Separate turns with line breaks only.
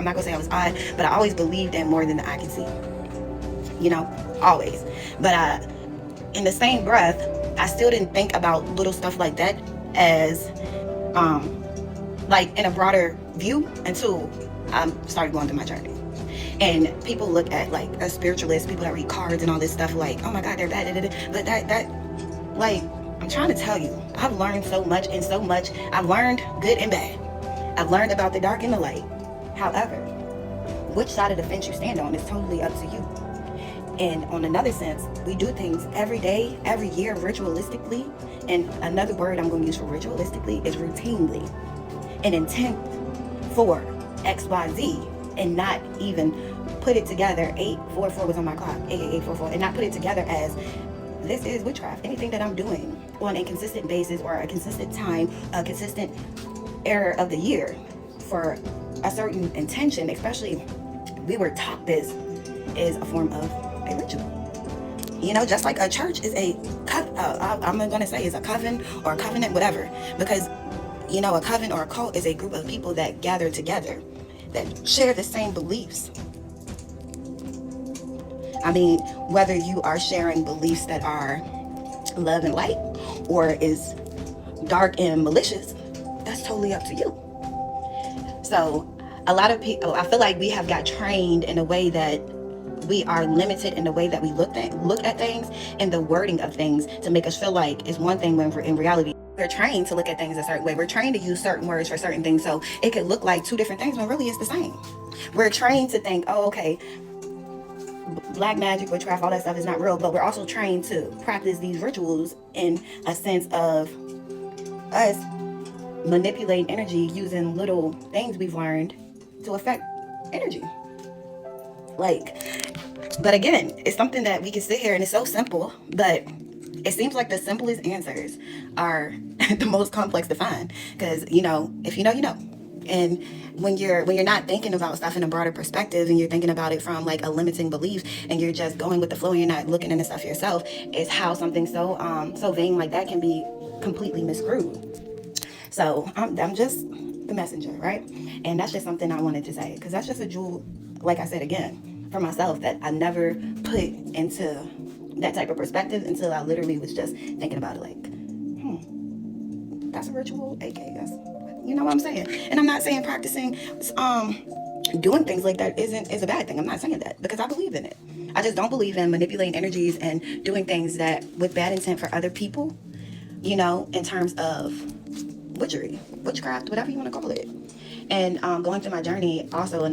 I'm not gonna say I was odd, but I always believed in more than the eye can see. You know, always. But in the same breath, I still didn't think about little stuff like that as like in a broader view until I started going through my journey. And people look at like a spiritualist, people that read cards and all this stuff, like, oh my God, they're bad. But that like, I'm trying to tell you, I've learned so much, and so much I've learned, good and bad. I've learned about the dark and the light. However, which side of the fence you stand on is totally up to you. And on another sense, we do things every day, every year, ritualistically. And another word I'm going to use for ritualistically is routinely. An intent for XYZ, and not even put it together. 844 was on my clock, 88844, and not put it together as this is witchcraft. Anything that I'm doing on a consistent basis, or a consistent time, a consistent era of the year for a certain intention, especially we were taught this, is a form of a ritual. You know, just like a church is I'm going to say is a coven or a covenant, whatever. Because, you know, a coven or a cult is a group of people that gather together, that share the same beliefs. I mean, whether you are sharing beliefs that are love and light, or is dark and malicious, that's totally up to you. So a lot of people, I feel like we have got trained in a way that we are limited in the way that we look at things and the wording of things to make us feel like it's one thing when in reality we're trained to look at things a certain way. We're trained to use certain words for certain things, so it could look like two different things when really it's the same. We're trained to think, oh, okay, black magic, witchcraft, all that stuff is not real, but we're also trained to practice these rituals in a sense of us manipulating energy using little things we've learned to affect energy. But again, it's something that we can sit here and it's so simple, but it seems like the simplest answers are the most complex to find. Because, you know, if you know, you know. And when you're not thinking about stuff in a broader perspective, and you're thinking about it from like a limiting belief, and you're just going with the flow, and you're not looking into stuff yourself, is how something so vain like that can be completely misconstrued. So I'm just the messenger, right? And that's just something I wanted to say, because that's just a jewel, like I said again, for myself, that I never put into that type of perspective until I literally was just thinking about it, like, that's a ritual, aka that's, you know what I'm saying? And I'm not saying practicing doing things like that is a bad thing. I'm not saying that, because I believe in it. I just don't believe in manipulating energies and doing things that with bad intent for other people, you know, in terms of witchery, witchcraft, whatever you want to call it. And going through my journey, also